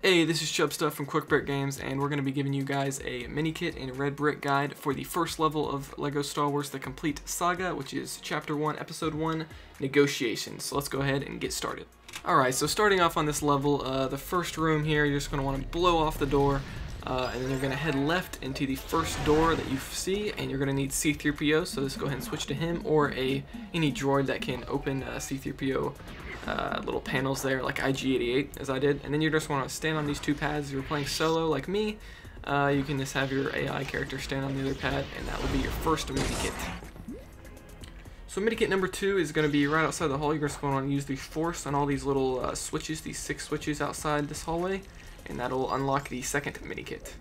Hey, this is Chubstuff from Quick Brick Games, and we're going to be giving you guys a mini kit and red brick guide for the first level of LEGO Star Wars: The Complete Saga, which is Chapter 1, Episode 1, Negotiations. So let's go ahead and get started. Alright, so starting off on this level, the first room here, you're just going to want to blow off the door, and then you're going to head left into the first door that you see, and you're going to need C-3PO, so let's go ahead and switch to him, or any droid that can open C-3PO little panels there, like IG-88, as I did. And then you just want to stand on these two pads. If you're playing solo like me, you can just have your AI character stand on the other pad, and that will be your first mini kit. So mini kit number 2 is going to be right outside the hall. You're just going to use the force on all these little switches, these 6 switches outside this hallway, and that'll unlock the second mini kit.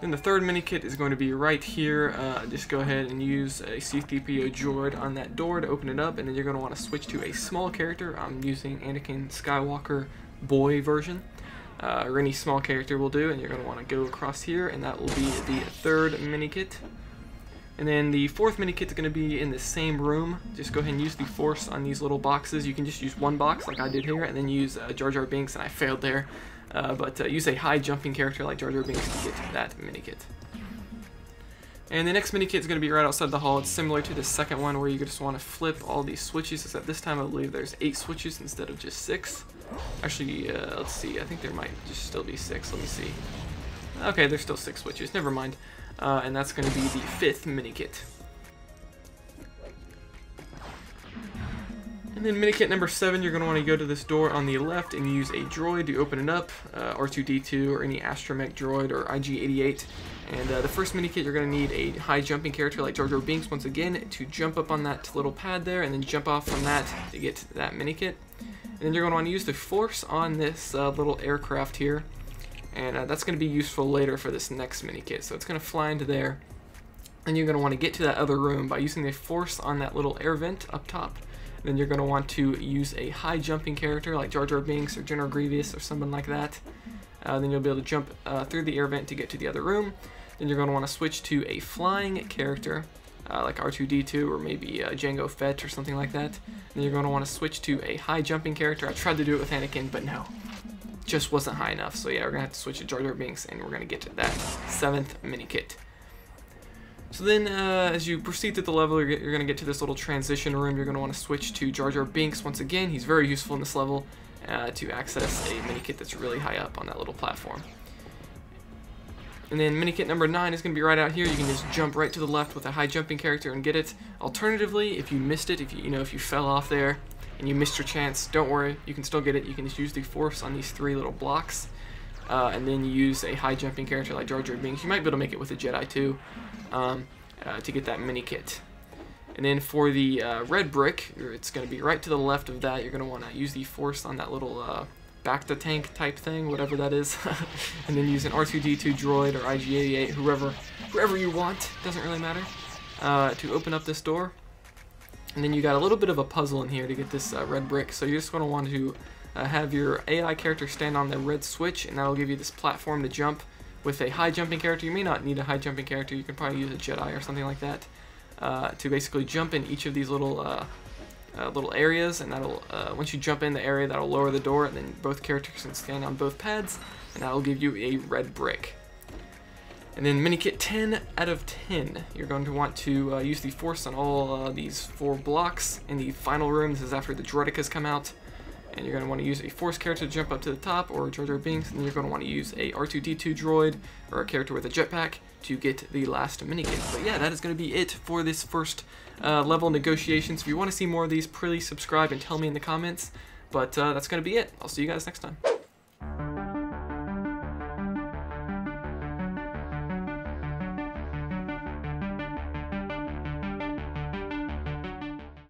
Then the third mini kit is going to be right here. Just go ahead and use a C-3PO droid on that door to open it up, and then you're going to want to switch to a small character. I'm using Anakin Skywalker boy version, or any small character will do, and you're going to want to go across here, and that will be the third mini kit. And then the fourth mini kit is going to be in the same room. Just go ahead and use the force on these little boxes. You can just use one box like I did here, and then use Jar Jar Binks, and I failed there. But use a high jumping character like Jar Jar Binks to get that mini kit. And the next mini kit is going to be right outside the hall. It's similar to the second one, where you just want to flip all these switches, except this time I believe there's 8 switches instead of just 6. Actually, let's see, I think there might just still be 6. Let me see. Okay, there's still 6 switches, never mind. And that's going to be the 5th mini kit. And then mini kit number 7, you're going to want to go to this door on the left and use a droid to open it up, R2-D2 or any astromech droid or IG-88. And the first mini kit, you're going to need a high jumping character like Jar Jar Binks once again to jump up on that little pad there and then jump off from that to get that mini kit. And then you're going to want to use the force on this little aircraft here, and that's going to be useful later for this next mini kit. So it's going to fly into there, and you're going to want to get to that other room by using the force on that little air vent up top. Then you're going to want to use a high jumping character like Jar Jar Binks or General Grievous or someone like that. Then you'll be able to jump through the air vent to get to the other room. Then you're going to want to switch to a flying character like R2-D2 or maybe Jango Fett or something like that. Then you're going to want to switch to a high jumping character. I tried to do it with Anakin, but no, just wasn't high enough. So yeah, we're going to have to switch to Jar Jar Binks, and we're going to get to that 7th mini kit. So then, as you proceed through the level, you're going to get to this little transition room. You're going to want to switch to Jar Jar Binks once again. He's very useful in this level to access a mini kit that's really high up on that little platform. And then mini kit number 9 is going to be right out here. You can just jump right to the left with a high jumping character and get it. Alternatively, if you missed it, if you fell off there and you missed your chance, don't worry, you can still get it. You can just use the force on these 3 little blocks, and then you use a high jumping character like Jar Jar Binks. You might be able to make it with a Jedi too. To get that mini kit. And then for the red brick, it's going to be right to the left of that. You're going to want to use the force on that little back-to-tank type thing, whatever that is, and then use an R2-D2 droid or IG-88, whoever you want, doesn't really matter, to open up this door. And then you got a little bit of a puzzle in here to get this red brick, so you're just going to want to have your AI character stand on the red switch, and that'll give you this platform to jump. With a high jumping character, you may not need a high jumping character, you can probably use a Jedi or something like that to basically jump in each of these little areas, and that'll once you jump in the area, that'll lower the door, and then both characters can stand on both pads, and that'll give you a red brick. And then mini kit 10 out of 10, you're going to want to use the force on all these 4 blocks in the final room. This is after the droidekas come out. And you're going to want to use a force character to jump up to the top, or Jar Jar Binks, and then you're going to want to use a R2-D2 droid, or a character with a jetpack, to get the last mini kit. But yeah, that is going to be it for this first level negotiations. If you want to see more of these, please subscribe and tell me in the comments. But that's going to be it. I'll see you guys next time.